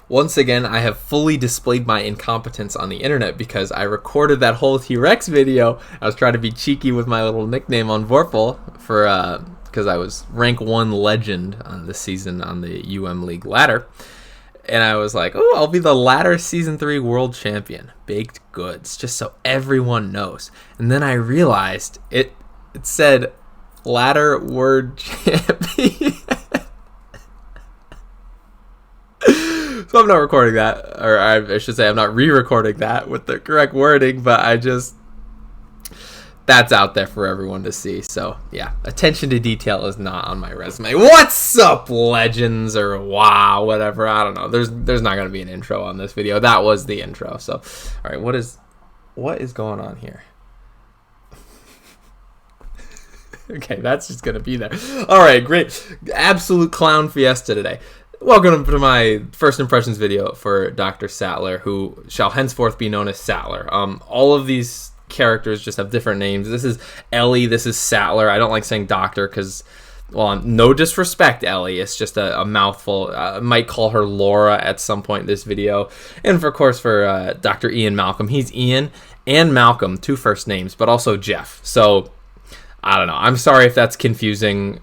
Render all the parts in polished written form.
once again, I have fully displayed my incompetence on the internet because I recorded that whole T-Rex video. I was trying to be cheeky with my little nickname on Vorpal for because I was rank 1 legend on this season on the League ladder. And I was like, oh, I'll be the ladder season 3 world champion. Baked goods, just so everyone knows. And then I realized it said ladder word champion. So I'm not recording that, or I should say I'm not re-recording that with the correct wording, but that's out there for everyone to see. So yeah, attention to detail is not on my resume. What's up, legends, or wow, whatever, I don't know. There's not going to be an intro on this video. That was the intro. So all right, what is going on here? Okay, that's just going to be there. All right, great. Absolute clown fiesta today. Welcome to my first impressions video for Dr. Sattler, who shall henceforth be known as Sattler. All of these characters just have different names. This is Ellie, this is Sattler. I don't like saying doctor because, well, no disrespect, Ellie. It's just a mouthful. I might call her Laura at some point in this video. And, of course, for Dr. Ian Malcolm, he's Ian and Malcolm, 2 first names, but also Jeff. So, I don't know. I'm sorry if that's confusing.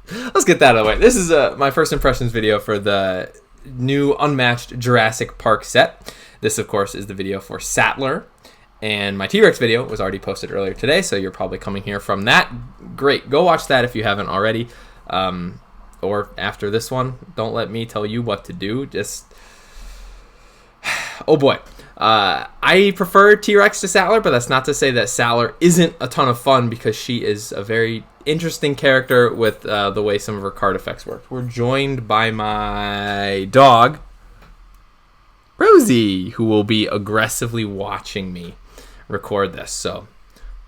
Let's get that out of the way. This is my first impressions video for the new Unmatched Jurassic Park set. This, of course, is the video for Sattler. And my T-Rex video was already posted earlier today, so you're probably coming here from that. Great. Go watch that if you haven't already. Or after this one, don't let me tell you what to do. Just... oh, boy. I prefer T-Rex to Sattler, but that's not to say that Sattler isn't a ton of fun because she is a very interesting character with the way some of her card effects work. We're joined by my dog, Rosie, who will be aggressively watching me record this. So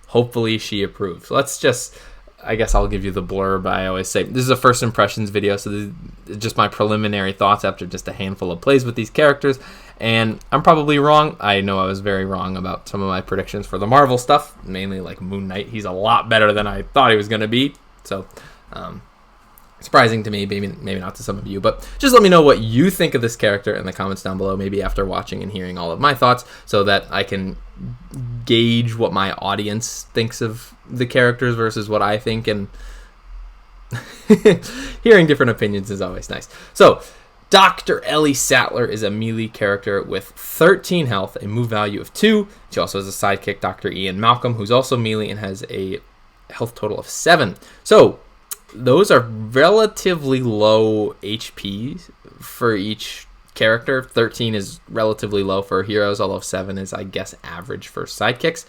hopefully she approves. Let's just... I guess I'll give you the blurb. I always say this is a first impressions video, so this is just my preliminary thoughts after just a handful of plays with these characters. And I'm probably wrong. I know I was very wrong about some of my predictions for the Marvel stuff, mainly like Moon Knight. He's a lot better than I thought he was going to be. So, surprising to me, maybe not to some of you, but just let me know what you think of this character in the comments down below, maybe after watching and hearing all of my thoughts, so that I can gauge what my audience thinks of the characters versus what I think, and hearing different opinions is always nice. So, Dr. Ellie Sattler is a melee character with 13 health, a move value of 2. She also has a sidekick, Dr. Ian Malcolm, who's also melee and has a health total of 7. So, those are relatively low HPs for each character. 13 is relatively low for heroes, although 7 is, I guess, average for sidekicks.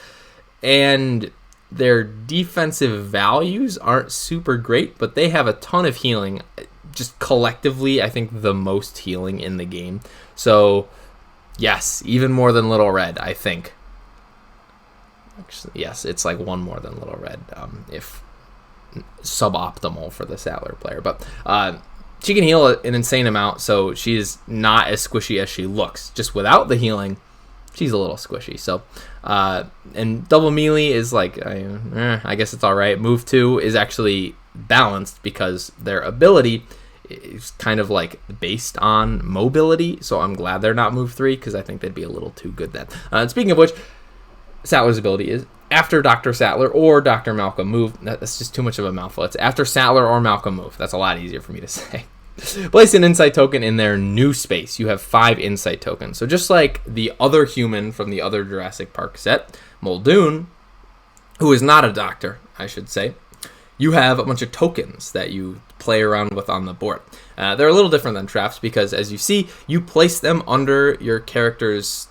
And their defensive values aren't super great, but they have a ton of healing. Just collectively, I think the most healing in the game. So, yes, even more than Little Red, I think. Actually, yes, it's like 1 more than Little Red, if suboptimal for the Sattler player. But she can heal an insane amount, so she is not as squishy as she looks. Just without the healing, she's a little squishy. So, and double melee is like, I guess it's all right. Move 2 is actually balanced because their ability is kind of like based on mobility. So I'm glad they're not move 3 because I think they'd be a little too good then. And speaking of which, Sattler's ability is after Dr. Sattler or Dr. Malcolm move. That's just too much of a mouthful. It's after Sattler or Malcolm move. That's a lot easier for me to say. Place an insight token in their new space. You have 5 insight tokens. So just like the other human from the other Jurassic Park set, Muldoon, who is not a doctor, I should say, you have a bunch of tokens that you play around with on the board. They're a little different than traps because, as you see, you place them under your character's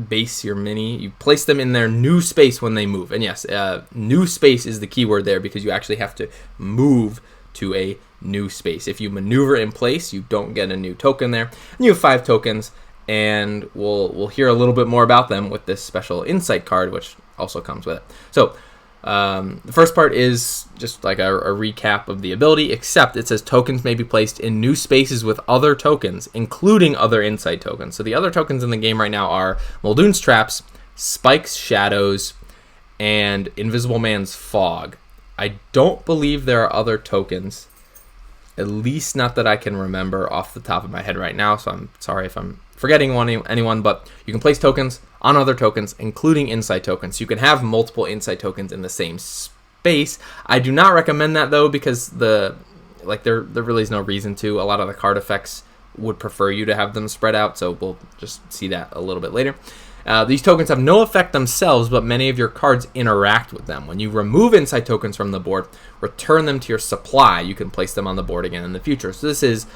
base, your mini. You place them in their new space when they move. And yes, new space is the keyword there because you actually have to move to a new space. If you maneuver in place, you don't get a new token there. And you have 5 tokens, and we'll hear a little bit more about them with this special insight card, which also comes with it. So, the first part is just like a recap of the ability, except it says tokens may be placed in new spaces with other tokens, including other insight tokens. So the other tokens in the game right now are Muldoon's Traps, Spike's Shadows, and Invisible Man's Fog. I don't believe there are other tokens At least not that I can remember off the top of my head right now, so I'm sorry if I'm forgetting anyone, but you can place tokens on other tokens, including insight tokens. So you can have multiple insight tokens in the same space. I do not recommend that, though, because there really is no reason to. A lot of the card effects would prefer you to have them spread out, so we'll just see that a little bit later. These tokens have no effect themselves, but many of your cards interact with them. When you remove insight tokens from the board, return them to your supply, you can place them on the board again in the future. So this is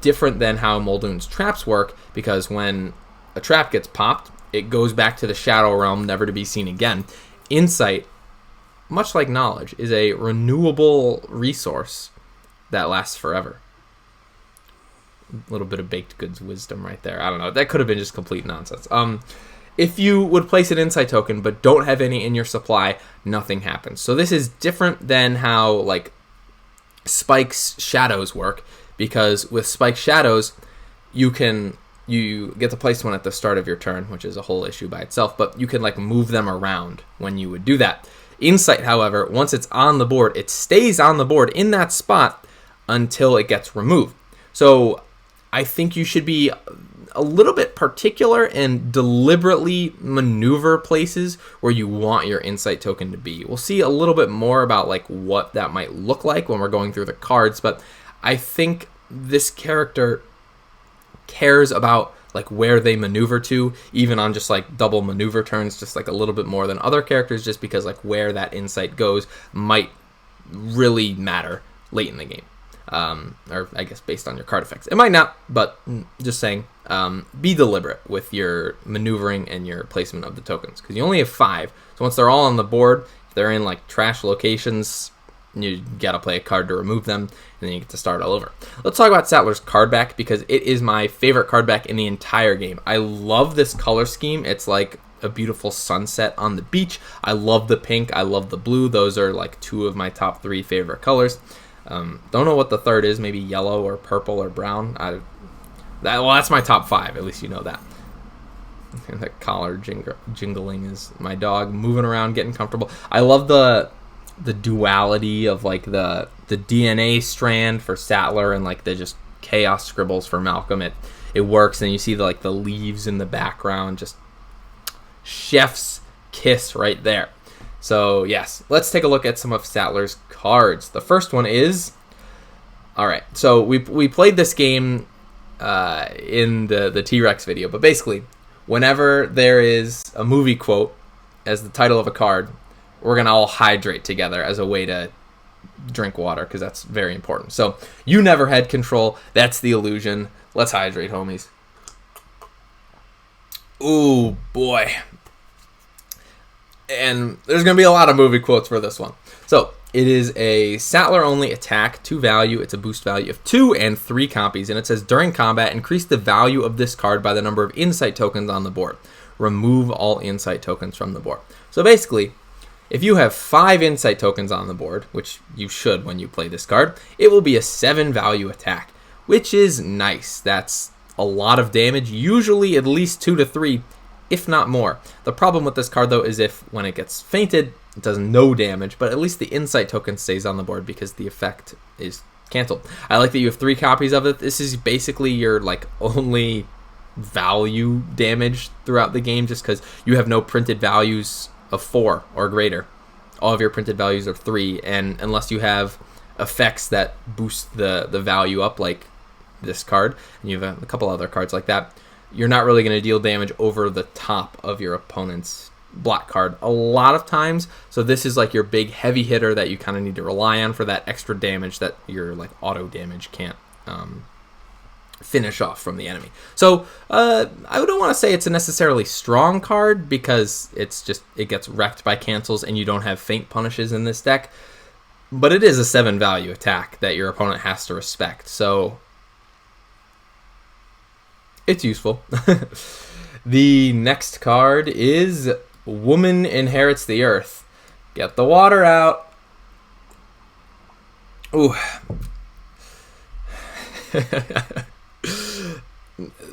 different than how Muldoon's traps work, because when a trap gets popped, it goes back to the shadow realm, never to be seen again. Insight, much like knowledge, is a renewable resource that lasts forever. A little bit of baked goods wisdom right there. I don't know. That could have been just complete nonsense. If you would place an insight token but don't have any in your supply, nothing happens. So this is different than how like Spike's shadows work, because with Spike's shadows, you get to place one at the start of your turn, which is a whole issue by itself, but you can like move them around when you would do that. Insight, however, once it's on the board, it stays on the board in that spot until it gets removed. So I think you should be a little bit particular and deliberately maneuver places where you want your insight token to be. We'll see a little bit more about like what that might look like when we're going through the cards, but I think this character cares about like where they maneuver to, even on just like double maneuver turns, just like a little bit more than other characters, just because like where that insight goes might really matter late in the game. Or I guess based on your card effects. It might not, but just saying, be deliberate with your maneuvering and your placement of the tokens, because you only have 5. So once they're all on the board, if they're in like trash locations, you gotta play a card to remove them, and then you get to start all over. Let's talk about Sattler's card back, because it is my favorite card back in the entire game. I love this color scheme. It's like a beautiful sunset on the beach. I love the pink. I love the blue. Those are like 2 of my top 3 favorite colors. Don't know what the third is. Maybe yellow or purple or brown. That's my top 5. At least you know that. And that collar jingling is my dog moving around, getting comfortable. I love the duality of like the DNA strand for Sattler and like the just chaos scribbles for Malcolm. It works, and you see the leaves in the background. Just chef's kiss right there. So yes, let's take a look at some of Sattler's cards. The first one is, all right. So we played this game in the T-Rex video, but basically, whenever there is a movie quote as the title of a card, we're gonna all hydrate together as a way to drink water, because that's very important. So you never had control. That's the illusion. Let's hydrate, homies. Ooh boy. And there's going to be a lot of movie quotes for this one. So, it is a Sattler-only attack, 2 value. It's a boost value of 2 and 3 copies. And it says, during combat, increase the value of this card by the number of insight tokens on the board. Remove all insight tokens from the board. So, basically, if you have 5 insight tokens on the board, which you should when you play this card, it will be a 7 value attack, which is nice. That's a lot of damage, usually at least 2 to 3, if not more. The problem with this card, though, is if when it gets fainted, it does no damage, but at least the insight token stays on the board because the effect is canceled. I like that you have 3 copies of it. This is basically your like only value damage throughout the game, just because you have no printed values of 4 or greater. All of your printed values are 3, and unless you have effects that boost the value up, like this card, and you have a couple other cards like that, you're not really going to deal damage over the top of your opponent's block card a lot of times. So this is like your big heavy hitter that you kind of need to rely on for that extra damage that your like auto damage can't finish off from the enemy. So I don't want to say it's a necessarily strong card, because it gets wrecked by cancels and you don't have feint punishes in this deck, but it is a 7 value attack that your opponent has to respect. So it's useful. The next card is Woman Inherits the Earth. Get the water out. Ooh.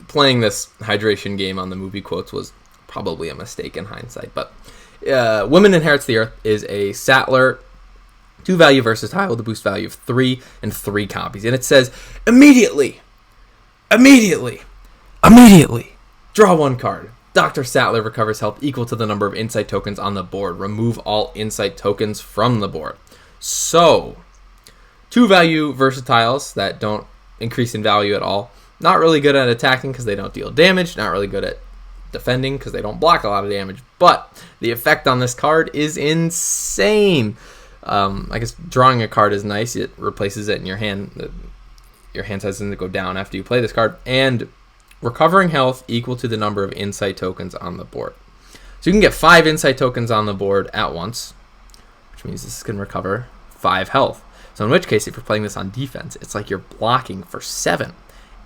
Playing this hydration game on the movie quotes was probably a mistake in hindsight, but Woman Inherits the Earth is a Sattler 2 value versatile with a boost value of 3 and 3 copies. And it says, immediately, draw 1 card. Dr. Sattler recovers health equal to the number of insight tokens on the board. Remove all insight tokens from the board. So, 2 value versatiles that don't increase in value at all. Not really good at attacking because they don't deal damage. Not really good at defending because they don't block a lot of damage. But the effect on this card is insane. I guess drawing a card is nice. It replaces it in your hand. Your hand size doesn't go down after you play this card. And recovering health equal to the number of insight tokens on the board. So you can get 5 insight tokens on the board at once, which means this can recover 5 health. So in which case, if you're playing this on defense, it's like you're blocking for 7.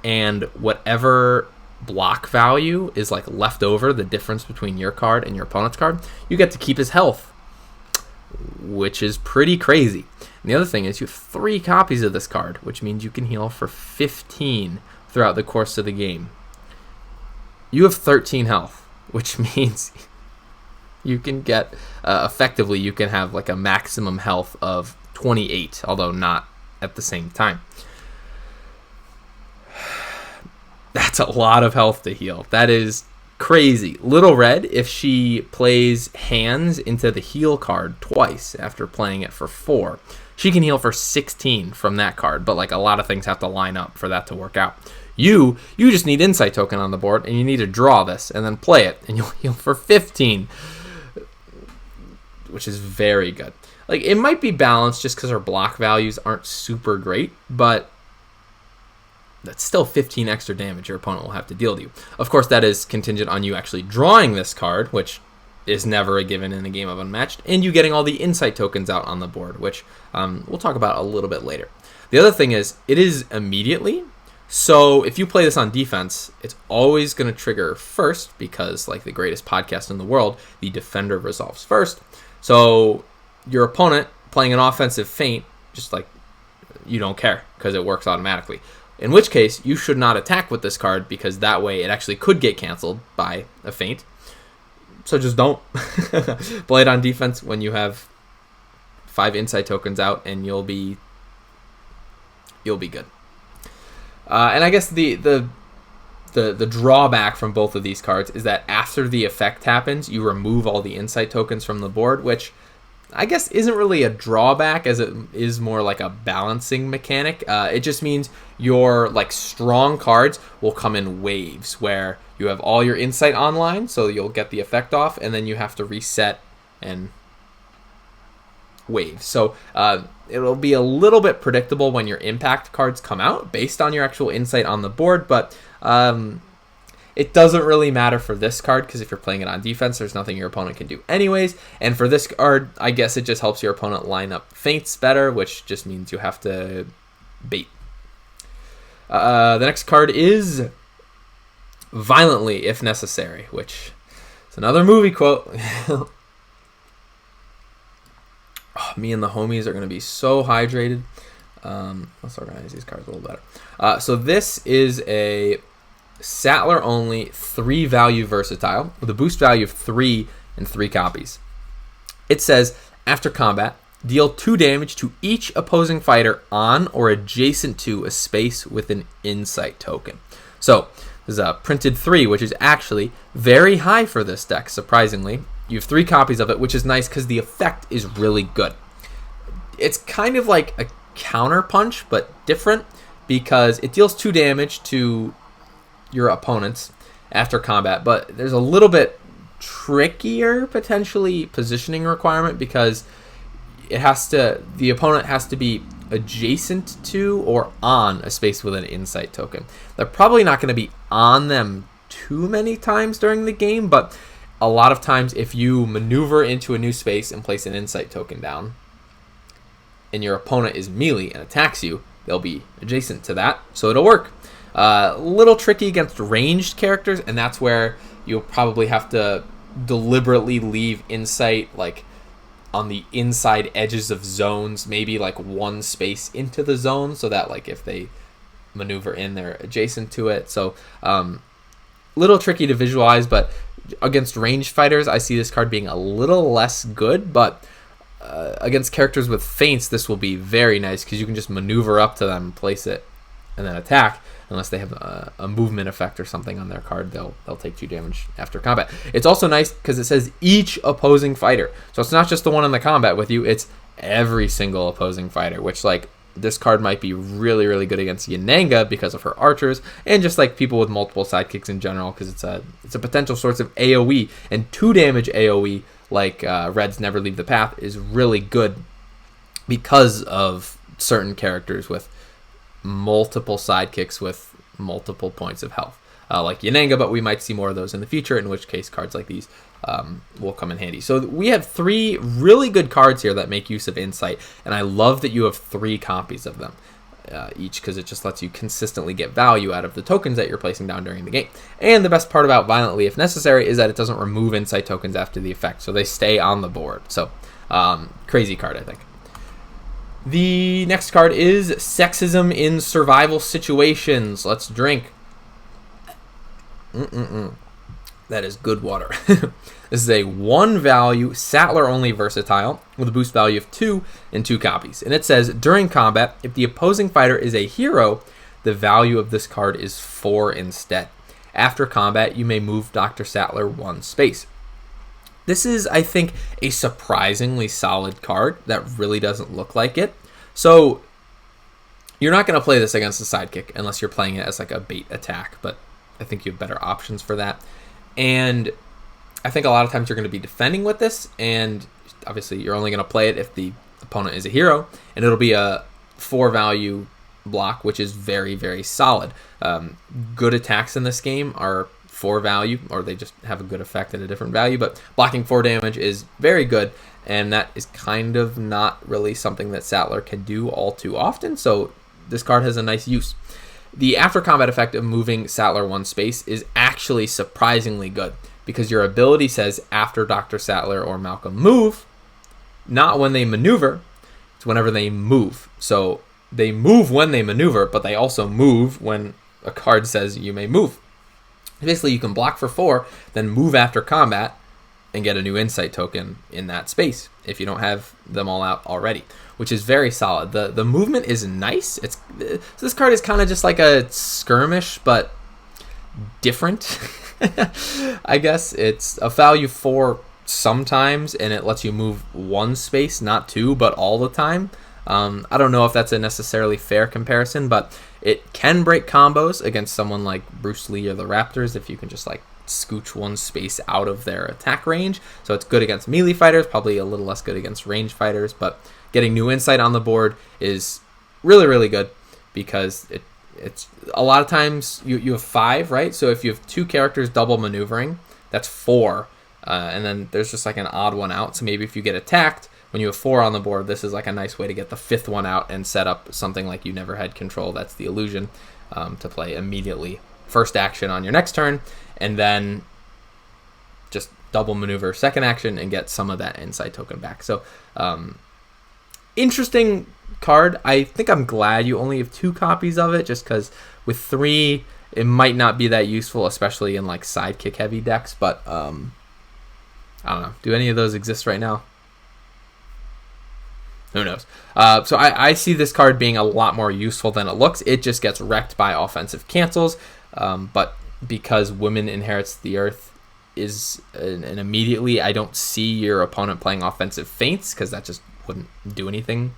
And whatever block value is like left over, the difference between your card and your opponent's card, you get to keep his health, which is pretty crazy. And the other thing is you have 3 copies of this card, which means you can heal for 15 throughout the course of the game. You have 13 health, which means you can get, effectively, you can have like a maximum health of 28, although not at the same time. That's a lot of health to heal. That is crazy. Little Red, if she plays hands into the heal card twice after playing it for 4, she can heal for 16 from that card, but like a lot of things have to line up for that to work out. You just need insight token on the board, and you need to draw this and then play it, and you'll heal for 15, which is very good. Like, it might be balanced just because her block values aren't super great, but that's still 15 extra damage your opponent will have to deal to you. Of course, that is contingent on you actually drawing this card, which is never a given in a game of Unmatched, and you getting all the insight tokens out on the board, which we'll talk about a little bit later. The other thing is, it is immediately. So if you play this on defense, it's always going to trigger first because, like the greatest podcast in the world, the defender resolves first. So your opponent playing an offensive feint, just like you don't care because it works automatically. In which case, you should not attack with this card because that way it actually could get canceled by a feint. So just don't play it on defense when you have 5 insight tokens out, and you'll be good. And I guess the drawback from both of these cards is that after the effect happens, you remove all the insight tokens from the board, which I guess isn't really a drawback, as it is more like a balancing mechanic. It just means your like strong cards will come in waves where you have all your insight online, so you'll get the effect off, and then you have to reset and wave. So it'll be a little bit predictable when your impact cards come out based on your actual insight on the board, but it doesn't really matter for this card because if you're playing it on defense, there's nothing your opponent can do anyways. And for this card, I guess it just helps your opponent line up feints better, which just means you have to bait. The next card is violently if necessary, which is another movie quote. Me and the homies are going to be so hydrated. Let's organize these cards a little better. So this is a Sattler only 3 value versatile with a boost value of 3 and 3 copies. It says, after combat, deal 2 damage to each opposing fighter on or adjacent to a space with an insight token. So there's a printed 3, which is actually very high for this deck, surprisingly. You have 3 copies of it, which is nice because the effect is really good. It's kind of like a counter punch, but different, because it deals 2 damage to your opponents after combat, but there's a little bit trickier, potentially, positioning requirement because the opponent has to be adjacent to or on a space with an insight token. They're probably not going to be on them too many times during the game, but a lot of times if you maneuver into a new space and place an insight token down and your opponent is melee and attacks you, they'll be adjacent to that, so it'll work. Little tricky against ranged characters, and that's where you'll probably have to deliberately leave insight like on the inside edges of zones, maybe like 1 space into the zone, so that like if they maneuver in, they're adjacent to it. So little tricky to visualize, but against ranged fighters, I see this card being a little less good, but against characters with feints, this will be very nice because you can just maneuver up to them, place it, and then attack. Unless they have a movement effect or something on their card, they'll take 2 damage after combat. It's also nice because it says each opposing fighter. So it's not just the one in the combat with you, it's every single opposing fighter, which, like, this card might be really, really good against Yananga because of her archers, and just like people with multiple sidekicks in general, because it's a potential source of AoE, and 2 damage AoE, like Red's Never Leave the Path, is really good because of certain characters with multiple sidekicks with multiple points of health, like Yananga, but we might see more of those in the future, in which case cards like these will come in handy. So we have 3 really good cards here that make use of Insight, and I love that you have 3 copies of them each, because it just lets you consistently get value out of the tokens that you're placing down during the game. And the best part about Violently If Necessary is that it doesn't remove Insight tokens after the effect, so they stay on the board. So crazy card, I think. The next card is Sexism in Survival Situations. Let's drink. That is good water. This is a 1 value, Sattler only versatile, with a boost value of 2 and 2 copies. And it says, during combat, if the opposing fighter is a hero, the value of this card is 4 instead. After combat, you may move Dr. Sattler 1 space. This is, I think, a surprisingly solid card that really doesn't look like it. So you're not going to play this against a sidekick unless you're playing it as like a bait attack, but I think you have better options for that. And I think a lot of times you're going to be defending with this, and obviously you're only going to play it if the opponent is a hero, and it'll be a 4 value block, which is very, very solid. Good attacks in this game are 4 value, or they just have a good effect at a different value, but blocking 4 damage is very good, and that is kind of not really something that Sattler can do all too often, so this card has a nice use. The after combat effect of moving Sattler 1 space is actually surprisingly good, because your ability says after Dr. Sattler or Malcolm move, not when they maneuver, it's whenever they move. So they move when they maneuver, but they also move when a card says you may move. Basically, you can block for 4, then move after combat, and get a new Insight token in that space if you don't have them all out already, which is very solid. The movement is nice. So this card is kind of just like a skirmish, but different. I guess it's a value 4 sometimes, and it lets you move 1 space, not 2, but all the time. I don't know if that's a necessarily fair comparison, but it can break combos against someone like Bruce Lee or the Raptors if you can just like scooch 1 space out of their attack range. So it's good against melee fighters, probably a little less good against range fighters, but getting new Insight on the board is really, really good, because it's a lot of times you have 5, right? So if you have 2 characters double maneuvering, that's 4, and then there's just like an odd one out. So maybe if you get attacked, when you have 4 on the board, this is like a nice way to get the 5th one out and set up something like you never had control. That's the illusion, to play immediately first action on your next turn, and then just double maneuver second action and get some of that Insight token back. So interesting card. I think I'm glad you only have 2 copies of it, just because with 3 it might not be that useful, especially in like sidekick heavy decks, but I don't know. Do any of those exist right now? Who knows? So I see this card being a lot more useful than it looks. It just gets wrecked by offensive cancels, but because Women Inherits the Earth is and immediately, I don't see your opponent playing offensive feints, because that just wouldn't do anything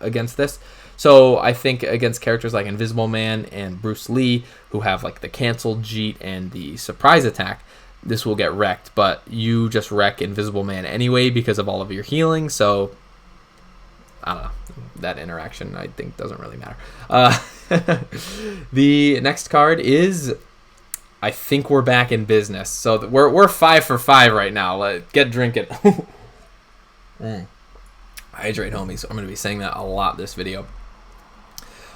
against this. So I think against characters like Invisible Man and Bruce Lee, who have like the canceled Jeet and the surprise attack, this will get wrecked, but you just wreck Invisible Man anyway because of all of your healing, so I don't know. That interaction, I think, doesn't really matter. The next card is, I think we're back in business. So we're 5 for 5 right now. Get drinking. Hydrate, homies. I'm going to be saying that a lot this video.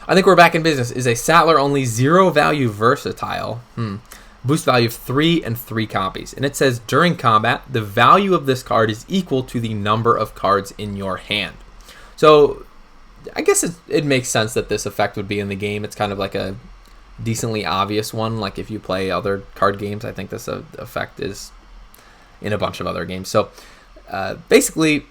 I think we're back in business. Is a Sattler only 0 value versatile. Boost value of 3 and 3 copies. And it says, during combat, the value of this card is equal to the number of cards in your hand. So I guess it makes sense that this effect would be in the game. It's kind of like a decently obvious one. Like if you play other card games, I think this effect is in a bunch of other games. So basically,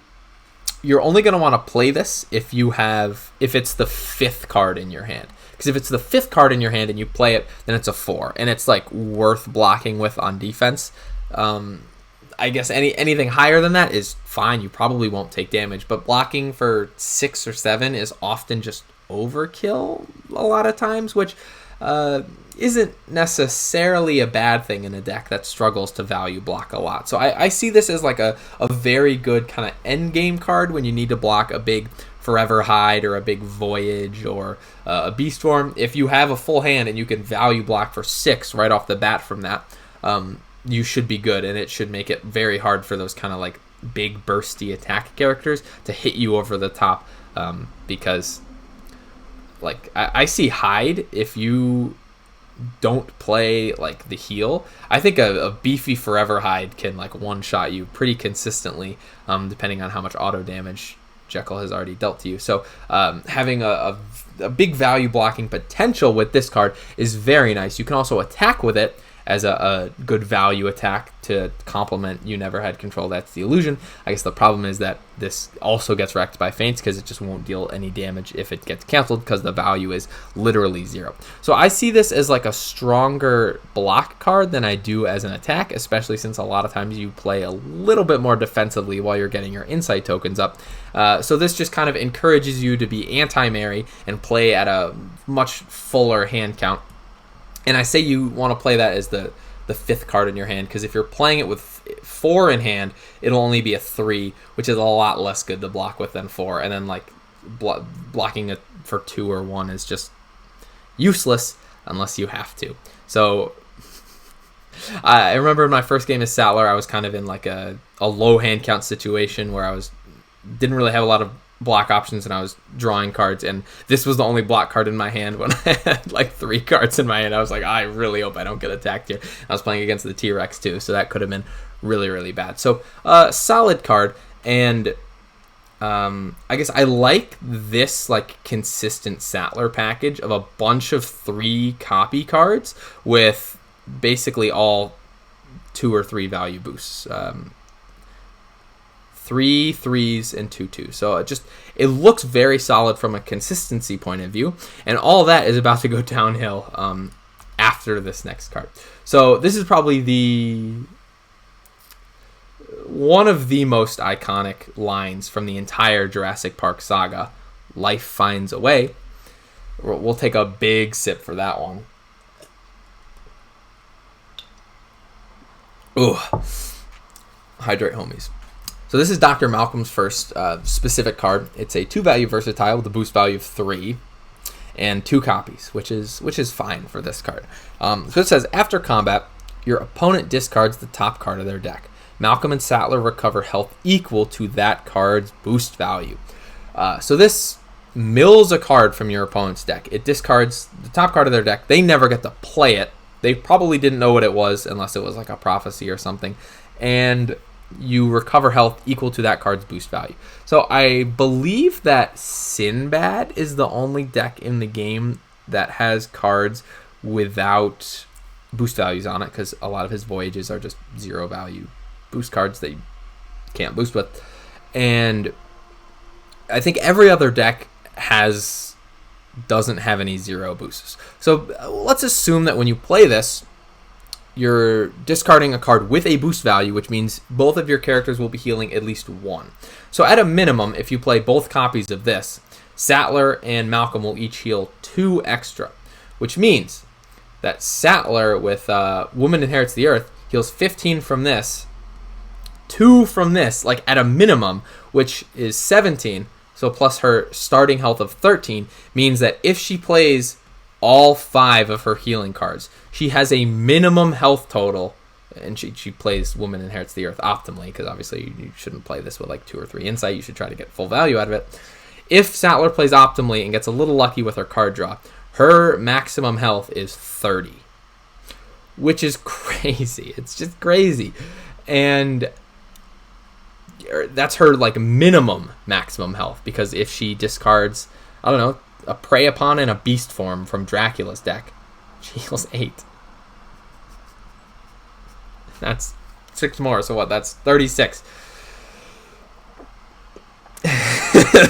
you're only going to want to play this if it's the 5th card in your hand. Because if it's the 5th card in your hand and you play it, then it's a 4, and it's like worth blocking with on defense. I guess anything higher than that is fine. You probably won't take damage, but blocking for 6 or 7 is often just overkill a lot of times, which isn't necessarily a bad thing in a deck that struggles to value block a lot. So I see this as like a very good kind of end game card when you need to block a big Forever Hide or a big Voyage or a Beast Form. If you have a full hand and you can value block for 6 right off the bat from that, you should be good, and it should make it very hard for those kind of like big bursty attack characters to hit you over the top, because like I see Hide, if you don't play like the heal, I think a beefy Forever Hide can like one-shot you pretty consistently, depending on how much auto damage Jekyll has already dealt to you. So having a big value blocking potential with this card is very nice. You can also attack with it as a good value attack to complement You Never Had Control. That's the illusion. I guess the problem is that this also gets wrecked by feints because it just won't deal any damage if it gets canceled because the value is literally 0. So I see this as like a stronger block card than I do as an attack, especially since a lot of times you play a little bit more defensively while you're getting your insight tokens up. So this just kind of encourages you to be anti-Mary and play at a much fuller hand count. And I say you want to play that as the 5th card in your hand, because if you're playing it with 4 in hand, it'll only be a 3, which is a lot less good to block with than 4. And then like blocking it for 2 or 1 is just useless unless you have to. So I remember in my first game as Sattler, I was kind of in like a low hand count situation where didn't really have a lot of block options, and I was drawing cards, and this was the only block card in my hand when I had like 3 cards in my hand. I was like, I really hope I don't get attacked here. I was playing against the T-Rex too, so that could have been really, really bad. So solid card, and I guess I like this like consistent Sattler package of a bunch of 3 copy cards with basically all 2 or 3 value boosts. 3 3s and 2 2s. So it looks very solid from a consistency point of view, and all that is about to go downhill after this next card. So this is probably one of the most iconic lines from the entire Jurassic Park saga. Life finds a way. We'll take a big sip for that one. Ooh, hydrate, homies. So this is Dr. Malcolm's first specific card. It's a 2-value versatile with a boost value of 3 and 2 copies, which is fine for this card. So it says, after combat, your opponent discards the top card of their deck. Malcolm and Sattler recover health equal to that card's boost value. So this mills a card from your opponent's deck. It discards the top card of their deck. They never get to play it. They probably didn't know what it was unless it was like a prophecy or something. And you recover health equal to that card's boost value. So I believe that Sinbad is the only deck in the game that has cards without boost values on it, because a lot of his Voyages are just 0 value boost cards that you can't boost with. And I think every other deck doesn't have any 0 boosts. So let's assume that when you play this, you're discarding a card with a boost value, which means both of your characters will be healing at least 1. So at a minimum, if you play both copies of this, Sattler and Malcolm will each heal 2 extra, which means that Sattler with Woman Inherits the Earth heals 15 from this, 2 from this, like at a minimum, which is 17. So plus her starting health of 13 means that if she plays all 5 of her healing cards, she has a minimum health total, and she plays Woman Inherits the Earth optimally, because obviously you shouldn't play this with like 2 or 3 insight. You should try to get full value out of it. If Sattler plays optimally and gets a little lucky with her card draw, her maximum health is 30, which is crazy. It's just crazy. And that's her like minimum maximum health, because if she discards, I don't know, a Prey Upon and a Beast Form from Dracula's deck, she heals 8. That's 6 more, so what? That's 36.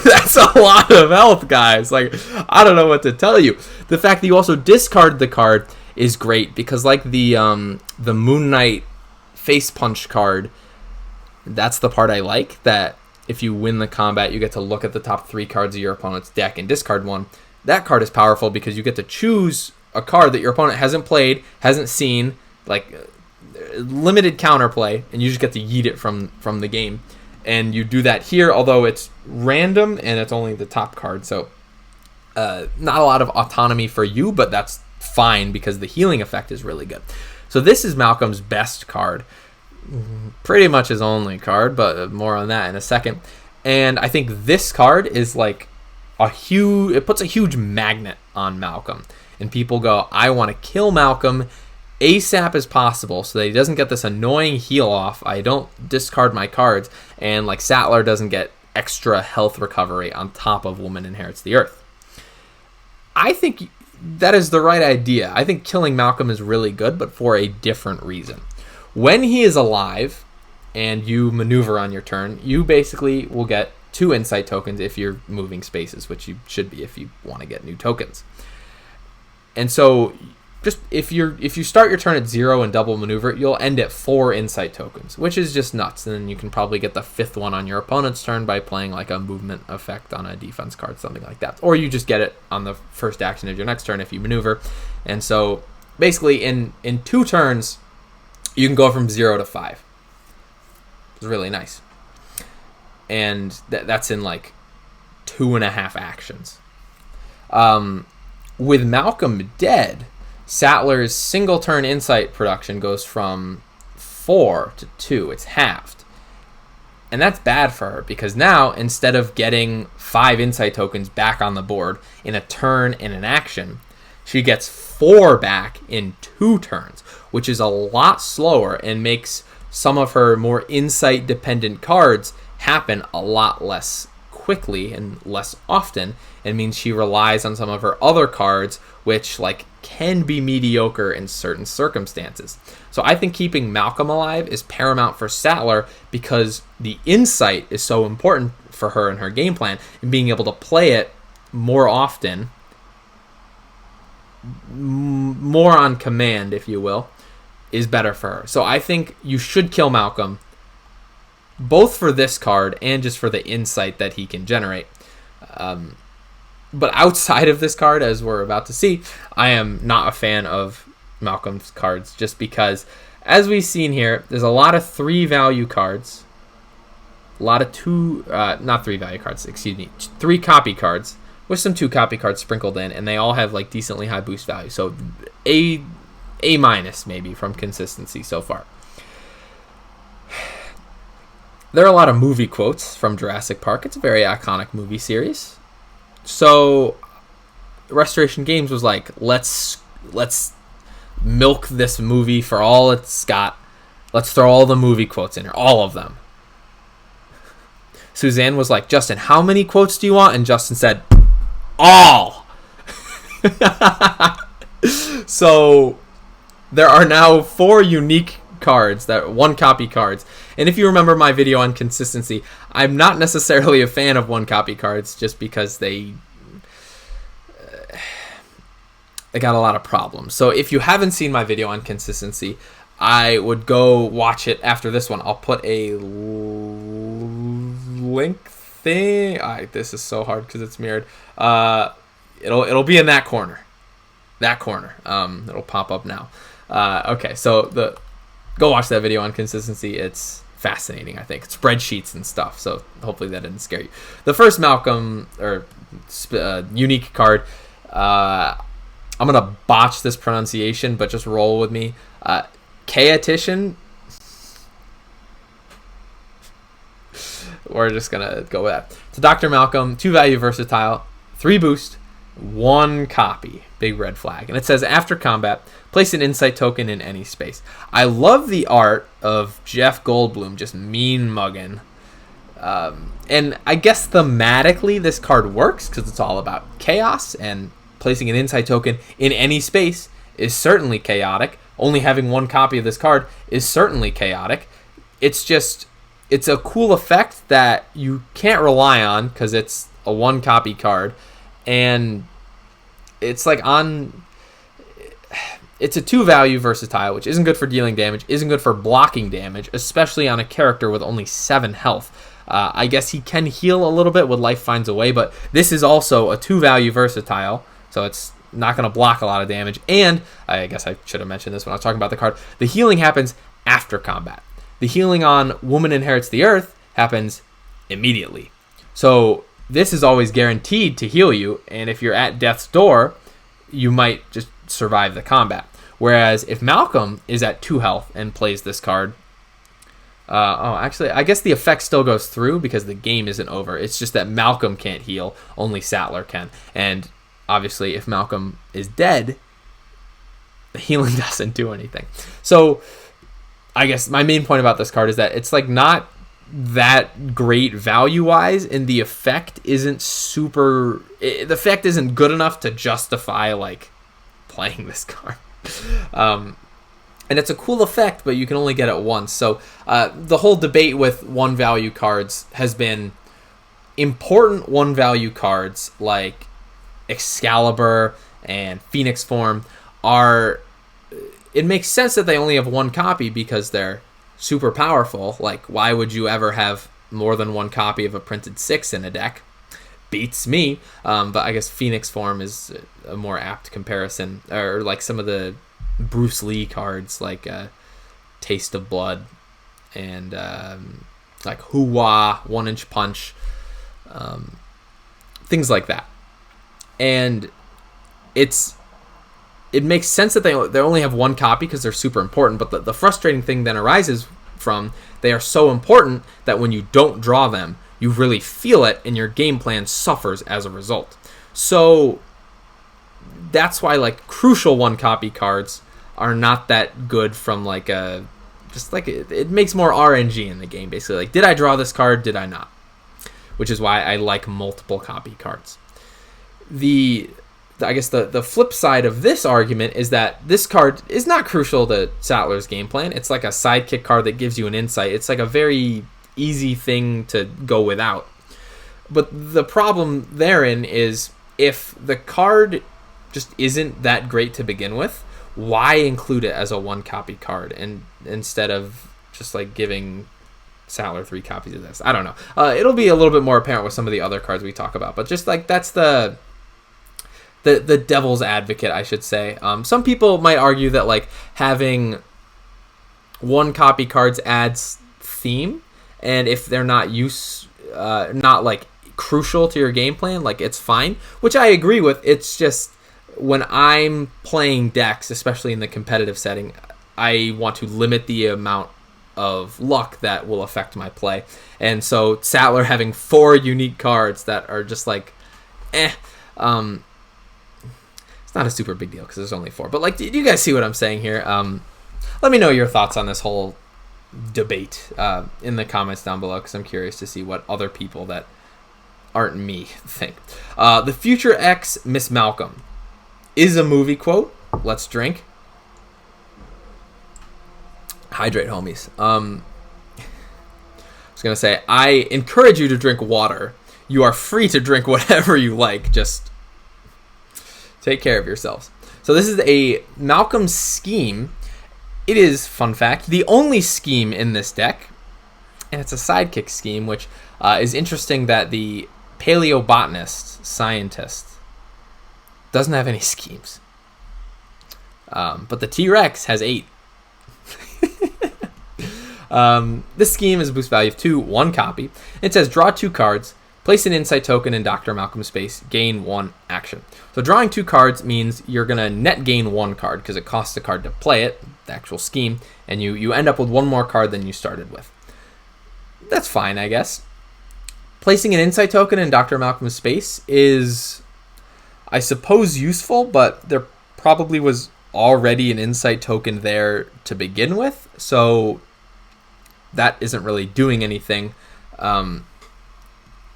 That's a lot of health, guys. Like, I don't know what to tell you. The fact that you also discard the card is great because, like the Moon Knight face punch card, that's the part I like. That if you win the combat, you get to look at the top 3 cards of your opponent's deck and discard one. That card is powerful because you get to choose a card that your opponent hasn't played, hasn't seen, like limited counterplay, and you just get to yeet it from the game. And you do that here, although it's random and it's only the top card, so not a lot of autonomy for you, but that's fine because the healing effect is really good. So this is Malcolm's best card, pretty much his only card, but more on that in a second. And I think this card is like it puts a huge magnet on Malcolm, and people go, I want to kill Malcolm ASAP as possible so that he doesn't get this annoying heal off. I don't discard my cards, and like Sattler doesn't get extra health recovery on top of Woman Inherits the Earth. I think that is the right idea. I think killing Malcolm is really good, but for a different reason. When he is alive and you maneuver on your turn, you basically will get 2 insight tokens if you're moving spaces, which you should be if you want to get new tokens. And so just if you start your turn at 0 and double maneuver, you'll end at 4 insight tokens, which is just nuts. And then you can probably get the 5th one on your opponent's turn by playing like a movement effect on a defense card, something like that. Or you just get it on the first action of your next turn if you maneuver. And so basically in 2 turns, you can go from 0 to 5. It's really nice. And that's in like 2.5 actions. With Malcolm dead, Sattler's single turn insight production goes from 4 to 2. It's halved. And that's bad for her because now instead of getting 5 insight tokens back on the board in a turn and an action, she gets 4 back in 2 turns, which is a lot slower and makes some of her more insight dependent cards happen a lot less quickly and less often, and means she relies on some of her other cards, which like can be mediocre in certain circumstances. So I think keeping Malcolm alive is paramount for Sattler because the insight is so important for her and her game plan, and being able to play it more often, more on command, if you will, is better for her. So I think you should kill Malcolm, both for this card and just for the insight that he can generate. But outside of this card, as we're about to see, I am not a fan of Malcolm's cards just because, as we've seen here, there's a lot of 3 value cards, a lot of 3 copy cards, with some 2 copy cards sprinkled in, and they all have like decently high boost value. So A minus maybe from consistency so far. There are a lot of movie quotes from Jurassic Park. It's a very iconic movie series. So Restoration Games was like, let's milk this movie for all it's got. Let's throw all the movie quotes in here, all of them. Suzanne was like, Justin, how many quotes do you want? And Justin said, all. So there are now 4 unique cards, that 1 copy cards. And if you remember my video on consistency, I'm not necessarily a fan of 1 copy cards just because they got a lot of problems. So if you haven't seen my video on consistency, I would go watch it after this one. I'll put a link thing. This is so hard because it's mirrored. It'll be in that corner. It'll pop up now. Okay, so go watch that video on consistency. It's fascinating, I think. Spreadsheets and stuff, so hopefully that didn't scare you. The first Malcolm, or unique card, I'm going to botch this pronunciation, but just roll with me. Chaotician. We're just going to go with that. So Dr. Malcolm, 2 value versatile, 3 boost, 1 copy. Big red flag. And it says, after combat, place an insight token in any space. I love the art of Jeff Goldblum just mean mugging. And I guess thematically this card works because it's all about chaos, and placing an insight token in any space is certainly chaotic. Only having 1 copy of this card is certainly chaotic. It's just it's a cool effect that you can't rely on because it's a 1 copy card, and it's like it's a 2 value versatile, which isn't good for dealing damage, isn't good for blocking damage, especially on a character with only 7 health. I guess he can heal a little bit when life finds a way, but this is also a 2 value versatile, so it's not going to block a lot of damage. And I guess I should have mentioned this when I was talking about the card. The healing happens after combat. The healing on Woman Inherits the Earth happens immediately. So this is always guaranteed to heal you, and if you're at death's door, you might just survive the combat. Whereas if Malcolm is at 2 health and plays this card, actually, I guess the effect still goes through because the game isn't over. It's just that Malcolm can't heal, only Sattler can. And obviously, if Malcolm is dead, the healing doesn't do anything. So I guess my main point about this card is that it's like not that great value-wise, and the effect isn't the effect isn't good enough to justify like playing this card. And it's a cool effect, but you can only get it once. So the whole debate with 1 value cards has been important 1 value cards like Excalibur and Phoenix Form it makes sense that they only have 1 copy because they're super powerful. Like, why would you ever have more than 1 copy of a printed 6 in a deck? Beats me. But I guess Phoenix Form is a more apt comparison, or like some of the Bruce Lee cards like Taste of Blood and like Hoo-Wah, 1-Inch Punch, things like that. And it makes sense that they only have 1 copy because they're super important, but the frustrating thing then arises from they are so important that when you don't draw them, you really feel it, and your game plan suffers as a result. So that's why like crucial 1 copy cards are not that good from like it makes more RNG in the game, basically. Like, did I draw this card? Did I not? Which is why I like multiple copy cards. I guess the flip side of this argument is that this card is not crucial to Sattler's game plan. It's like a sidekick card that gives you an insight. It's like a very easy thing to go without. But the problem therein is if the card just isn't that great to begin with, why include it as a 1 copy card and instead of just like giving Sattler 3 copies of this? I don't know. It'll be a little bit more apparent with some of the other cards we talk about, but just like that's the devil's advocate, I should say. Some people might argue that like having 1 copy cards adds theme, and if they're not not like crucial to your game plan, like it's fine, which I agree with. It's just when I'm playing decks, especially in the competitive setting, I want to limit the amount of luck that will affect my play. And so Sattler having 4 unique cards that are just like, it's not a super big deal because there's only 4. But like, do you guys see what I'm saying here? Let me know your thoughts on this whole debate in the comments down below, because I'm curious to see what other people that aren't me think. The Future X Miss Malcolm is a movie quote. Let's drink. Hydrate, homies. I was going to say, I encourage you to drink water. You are free to drink whatever you like. Just take care of yourselves. So this is a Malcolm scheme. It is, fun fact, the only scheme in this deck. And it's a sidekick scheme, which is interesting that the paleobotanist scientist doesn't have any schemes. But the T-Rex has 8. This scheme is a boost value of 2, 1 copy. It says draw 2 cards, place an insight token in Dr. Malcolm's space, gain 1 action. So drawing 2 cards means you're going to net gain 1 card because it costs a card to play it, the actual scheme, and you end up with 1 more card than you started with. That's fine, I guess. Placing an insight token in Dr. Malcolm's space is, I suppose, useful, but there probably was already an insight token there to begin with, so that isn't really doing anything.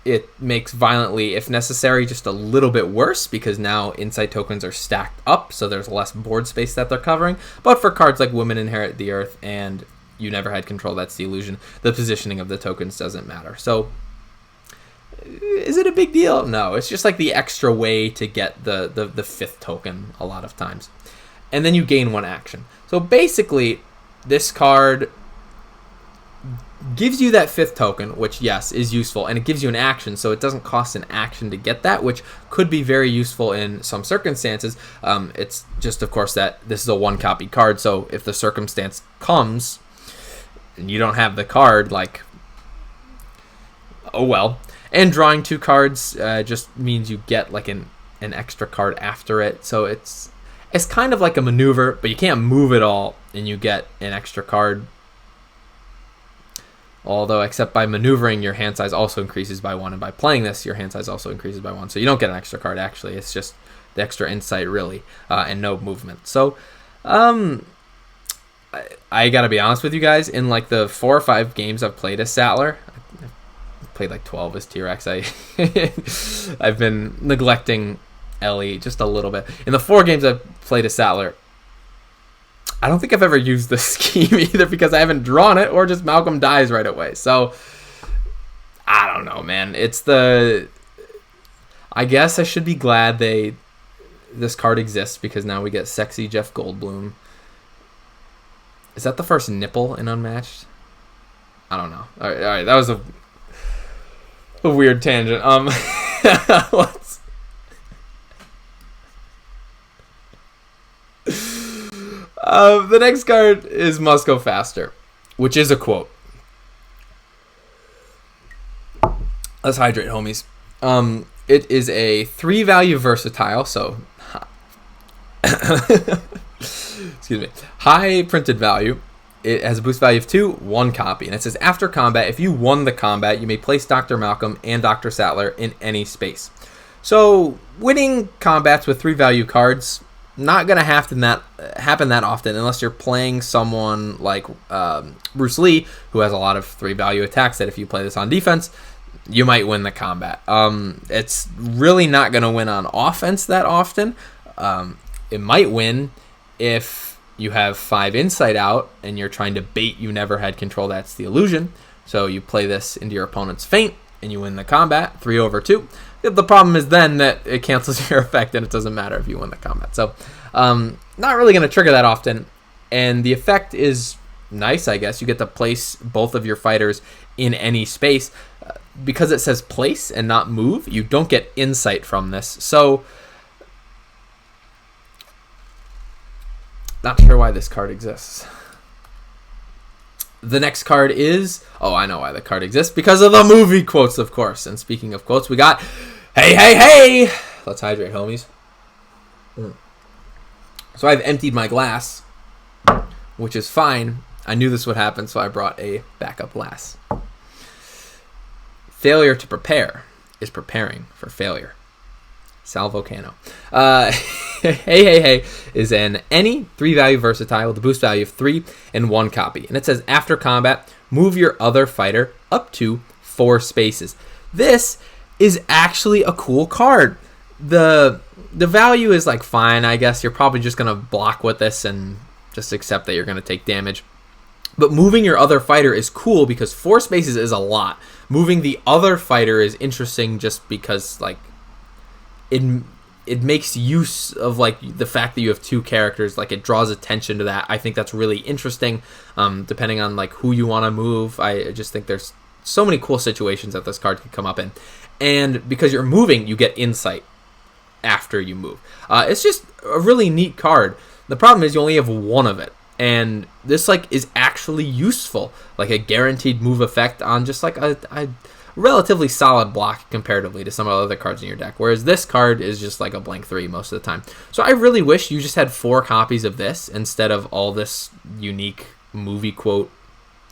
It makes violently, if necessary, just a little bit worse because now insight tokens are stacked up, so there's less board space that they're covering. But for cards like Women Inherit the Earth and you never had control, that's the illusion. The positioning of the tokens doesn't matter. So is it a big deal? No, it's just like the extra way to get the 5th token a lot of times. And then you gain 1 action. So basically, this card gives you that 5th token, which, yes, is useful, and it gives you an action, so it doesn't cost an action to get that, which could be very useful in some circumstances. It's just, of course, that this is a 1-copy card, so if the circumstance comes and you don't have the card, like, oh well. And drawing 2 cards just means you get like an extra card after it, so it's kind of like a maneuver, but you can't move it all, and you get an extra card. Although, except by maneuvering, your hand size also increases by 1, and by playing this, your hand size also increases by 1. So you don't get an extra card, actually. It's just the extra insight, really, and no movement. So, I gotta be honest with you guys. In like the 4 or 5 games I've played as Sattler, I've played like 12 as T-Rex. I've been neglecting Ellie just a little bit. In the 4 games I've played as Sattler, I don't think I've ever used this scheme either, because I haven't drawn it, or just Malcolm dies right away. So, I don't know, man. I guess I should be glad this card exists, because now we get sexy Jeff Goldblum. Is that the first nipple in Unmatched? I don't know. All right, that was a weird tangent. Let's... the next card is Must Go Faster, which is a quote. Let's hydrate, homies. It is a 3-value versatile, so excuse me, high printed value. It has a boost value of 2, 1 copy, and it says after combat, if you won the combat, you may place Dr. Malcolm and Dr. Sattler in any space. So winning combats with 3-value cards, not going to happen that often, unless you're playing someone like Bruce Lee, who has a lot of 3-value attacks that if you play this on defense, you might win the combat. It's really not going to win on offense that often. It might win if you have 5 insight out and you're trying to bait you never had control. That's the illusion. So you play this into your opponent's feint and you win the combat, 3/2. The problem is then that it cancels your effect and it doesn't matter if you win the combat. So not really going to trigger that often. And the effect is nice, I guess. You get to place both of your fighters in any space. Because it says place and not move, you don't get insight from this. So, not sure why this card exists. The next card is... Oh, I know why the card exists. Because of the movie quotes, of course. And speaking of quotes, we got... Hey, hey, hey! Let's hydrate, homies. So I've emptied my glass, which is fine. I knew this would happen, so I brought a backup glass. Failure to prepare is preparing for failure. Sal Volcano. Hey, hey, hey is an any 3-value versatile with a boost value of 3 and 1 copy. And it says, after combat, move your other fighter up to 4 spaces. This is actually a cool card. The value is like fine, I guess. You're probably just going to block with this and just accept that you're going to take damage. But moving your other fighter is cool because 4 spaces is a lot. Moving the other fighter is interesting just because, like, it makes use of, like, the fact that you have 2 characters. Like, it draws attention to that. I think that's really interesting, depending on, like, who you want to move. I just think there's so many cool situations that this card could come up in. And because you're moving, you get insight after you move. It's just a really neat card. The problem is you only have 1 of it. And this, like, is actually useful, like a guaranteed move effect on just like a relatively solid block comparatively to some of the other cards in your deck, whereas this card is just like a blank 3 most of the time. So I really wish you just had 4 copies of this instead of all this unique movie quote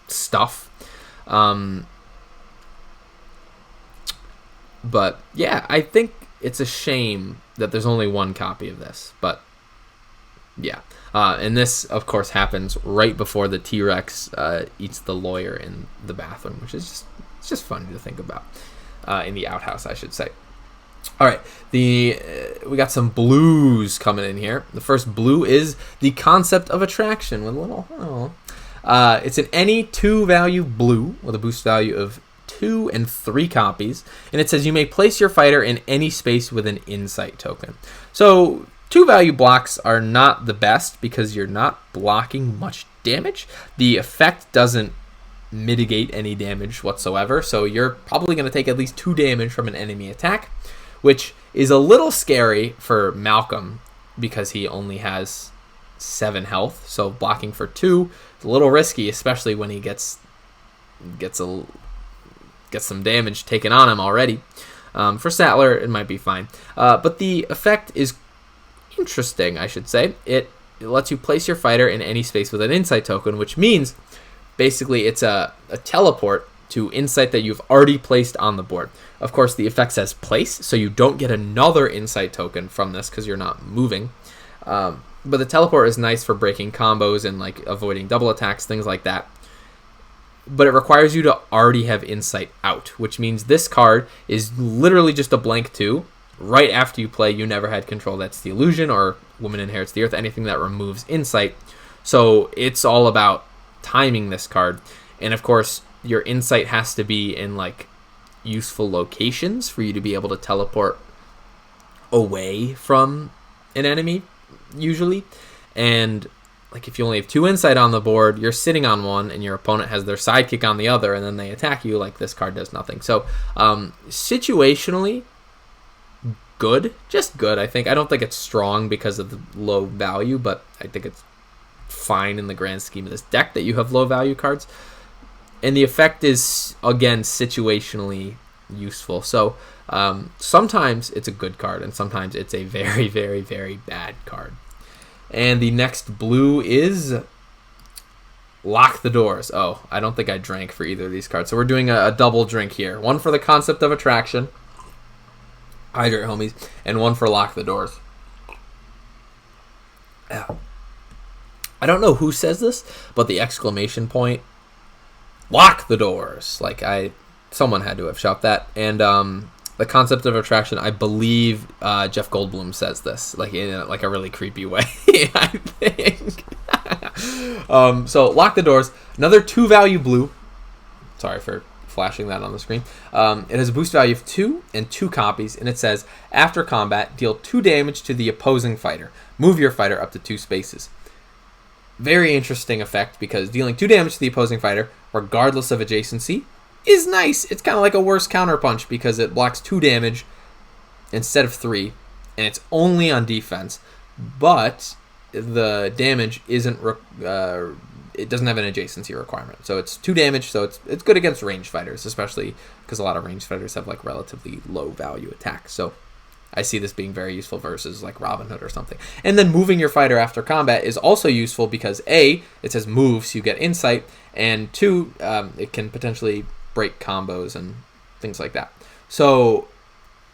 stuff. But yeah, I think it's a shame that there's only 1 copy of this, but yeah. And this, of course, happens right before the T-Rex eats the lawyer in the bathroom, which is just funny to think about. In the outhouse, I should say. All right, we got some blues coming in here. The first blue is the concept of attraction with a little... It's an any 2-value blue with a boost value of 2 and 3 copies, and it says you may place your fighter in any space with an insight token. So 2-value blocks are not the best because you're not blocking much damage. The effect doesn't mitigate any damage whatsoever, so you're probably going to take at least 2 damage from an enemy attack, which is a little scary for Malcolm because he only has 7 health, so blocking for 2 is a little risky, especially when he gets some damage taken on him already. For Sattler, it might be fine, but the effect is interesting, I should say. It lets you place your fighter in any space with an insight token, which means basically it's a teleport to insight that you've already placed on the board. Of course, the effect says place, so you don't get another insight token from this because you're not moving. But the teleport is nice for breaking combos and like avoiding double attacks, things like that. But it requires you to already have insight out, which means this card is literally just a blank 2. Right after you play You Never Had Control, that's the illusion, or Woman Inherits the Earth, anything that removes insight. So it's all about timing this card. And of course, your insight has to be in like useful locations for you to be able to teleport away from an enemy, usually. And like if you only have 2 insight on the board, you're sitting on one and your opponent has their sidekick on the other, and then they attack you, like this card does nothing. So situationally good, just good, I think. I don't think it's strong because of the low value, but I think it's fine in the grand scheme of this deck that you have low value cards. And the effect is, again, situationally useful. So sometimes it's a good card, and sometimes it's a very, very, very bad card. And the next blue is Lock the Doors. Oh, I don't think I drank for either of these cards. So we're doing a double drink here. One for the Concept of Attraction, hydrate homies, and one for Lock the Doors. Yeah. I don't know who says this, but the exclamation point, lock the doors. Like someone had to have shouted that. And the Concept of Attraction, I believe Jeff Goldblum says this, like in like a really creepy way, I think. So Lock the Doors, another 2-value blue. Sorry for flashing that on the screen. It has a boost value of 2 and 2 copies, and it says, after combat, deal 2 damage to the opposing fighter. Move your fighter up to 2 spaces. Very interesting effect, because dealing 2 damage to the opposing fighter, regardless of adjacency, is nice. It's kind of like a worse counterpunch because it blocks 2 damage instead of 3, and it's only on defense. But the damage isn't it doesn't have an adjacency requirement, so it's 2 damage. So it's good against ranged fighters, especially because a lot of ranged fighters have like relatively low value attacks. So I see this being very useful versus like Robin Hood or something. And then moving your fighter after combat is also useful because A, it says move, so you get insight, and 2, it can potentially break combos and things like that. So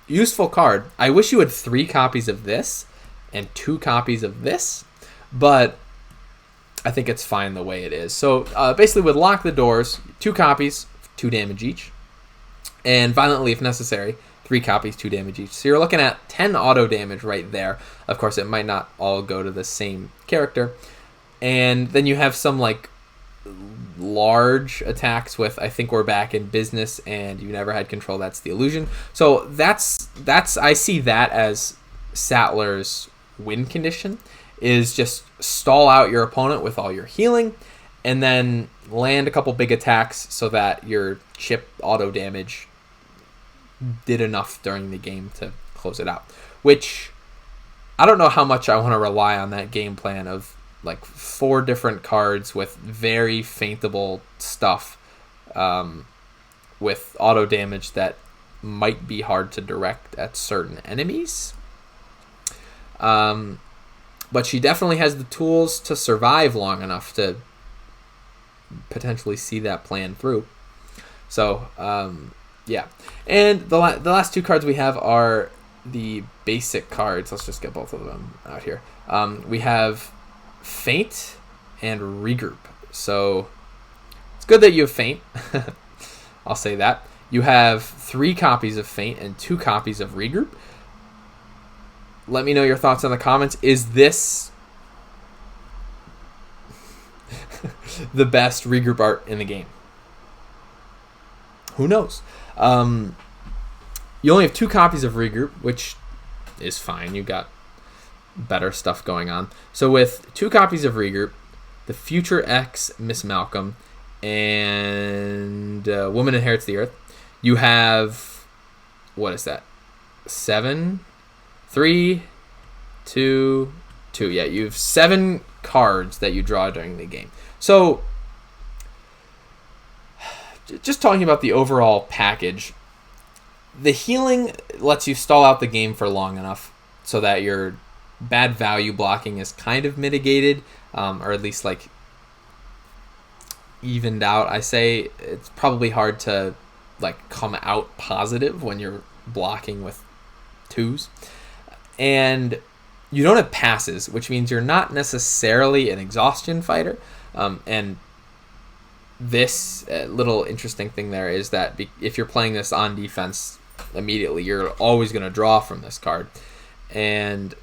useful card. I wish you had 3 copies of this and 2 copies of this, but I think it's fine the way it is. So basically with Lock the Doors, 2 copies, 2 damage each, and Violently if necessary, 3 copies, 2 damage each. So you're looking at 10 auto damage right there. Of course, it might not all go to the same character. And then you have some like large attacks with I Think We're Back in Business and You Never Had Control, that's the illusion. So that's I see that as Sattler's win condition, is just stall out your opponent with all your healing and then land a couple big attacks so that your chip auto damage did enough during the game to close it out. Which I don't know how much I want to rely on that game plan of like 4 different cards with very faintable stuff with auto damage that might be hard to direct at certain enemies. But she definitely has the tools to survive long enough to potentially see that plan through. So, yeah. And the last 2 cards we have are the basic cards. Let's just get both of them out here. We have Faint and Regroup. So it's good that you have Faint. I'll say that. You have 3 copies of Faint and 2 copies of Regroup. Let me know your thoughts in the comments. Is this the best regroup art in the game. Who knows? You only have 2 copies of regroup, which is fine. You got better stuff going on. So with 2 copies of regroup, the Future X Miss Malcolm and Woman Inherits the Earth, you have, what is that? 7, 3, 2, 2. Yeah, you have 7 cards that you draw during the game. So just talking about the overall package, the healing lets you stall out the game for long enough so that your bad value blocking is kind of mitigated, or at least like evened out. I say it's probably hard to like come out positive when you're blocking with 2s. And you don't have passes, which means you're not necessarily an exhaustion fighter. And this little interesting thing there is that if you're playing this on defense immediately, you're always going to draw from this card. And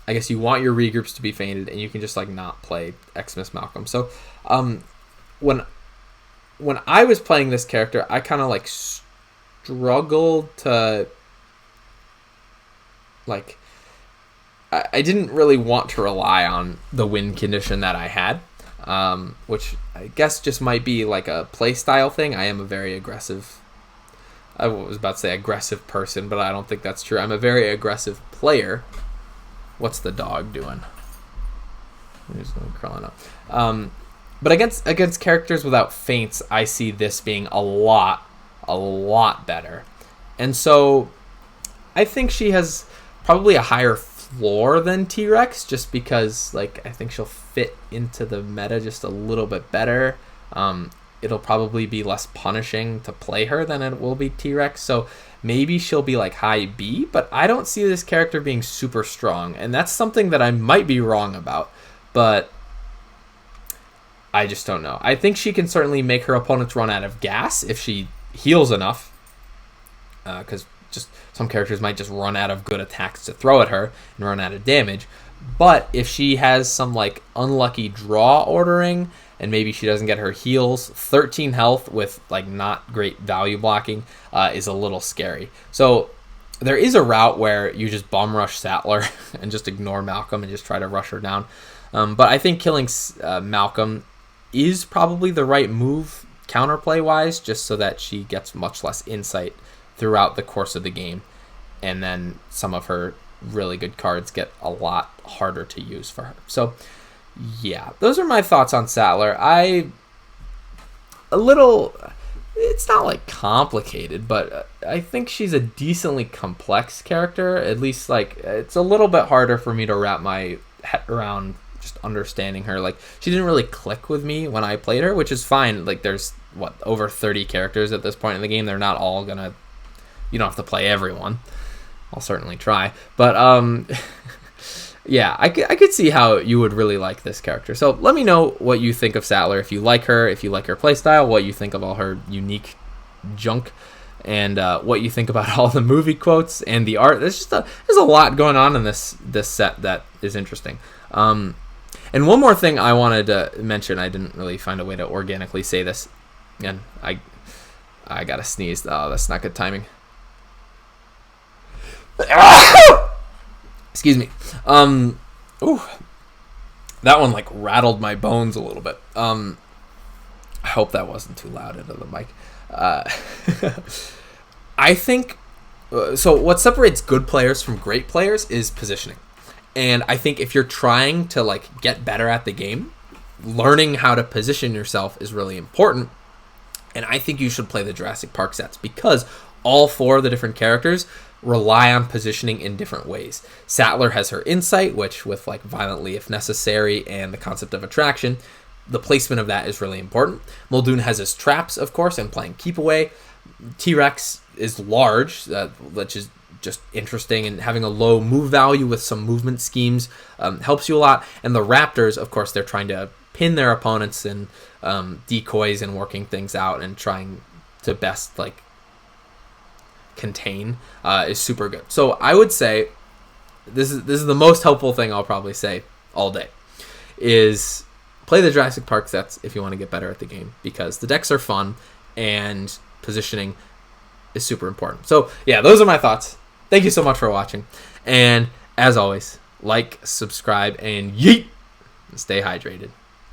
I guess you want your regroups to be fainted, and you can just like not play Xmas Malcolm. So when I was playing this character, I kind of like struggled to like, I didn't really want to rely on the win condition that I had, which I guess just might be like a play style thing. I am a very aggressive, I was about to say aggressive person, but I don't think that's true. I'm a very aggressive player. What's the dog doing? He's crawling up. But against characters without feints, I see this being a lot better. And so I think she has probably a higher floor than T-Rex, just because like I think she'll fit into the meta just a little bit better. It'll probably be less punishing to play her than it will be T-Rex, so maybe she'll be like high B, but I don't see this character being super strong, and that's something that I might be wrong about, but I just don't know. I think she can certainly make her opponents run out of gas if she heals enough, because just some characters might just run out of good attacks to throw at her and run out of damage. But if she has some like unlucky draw ordering and maybe she doesn't get her heals, 13 health with like not great value blocking is a little scary. So there is a route where you just bum rush Sattler and just ignore Malcolm and just try to rush her down. But I think killing Malcolm is probably the right move counterplay wise, just so that she gets much less insight throughout the course of the game, and then some of her really good cards get a lot harder to use for her. So yeah, those are my thoughts on Sattler. It's not like complicated, but I think she's a decently complex character. At least like it's a little bit harder for me to wrap my head around just understanding her. Like she didn't really click with me when I played her, which is fine. Like there's over 30 characters at this point in the game. They're not all gonna, you don't have to play everyone. I'll certainly try, but yeah, I could see how you would really like this character. So let me know what you think of Sattler, if you like her playstyle, what you think of all her unique junk, and what you think about all the movie quotes and the art. There's a lot going on in this set that is interesting. And one more thing I wanted to mention, I didn't really find a way to organically say this, and I gotta sneeze. Oh, that's not good timing. Excuse me. Ooh, that one like rattled my bones a little bit. I hope that wasn't too loud into the mic. I think so. What separates good players from great players is positioning, and I think if you're trying to like get better at the game, learning how to position yourself is really important. And I think you should play the Jurassic Park sets because all 4 of the different characters rely on positioning in different ways. Sattler has her insight, which with like violently if necessary and the concept of attraction, the placement of that is really important. Muldoon has his traps, of course, and playing keep away. T-Rex is large, which is just interesting, and having a low move value with some movement schemes helps you a lot. And the Raptors, of course, they're trying to pin their opponents and decoys and working things out and trying to best like contain is super good. So I would say this is the most helpful thing I'll probably say all day is play the Jurassic Park sets if you want to get better at the game, because the decks are fun and positioning is super important. So yeah, those are my thoughts. Thank you so much for watching. And as always, like, subscribe, and yeet! Stay hydrated.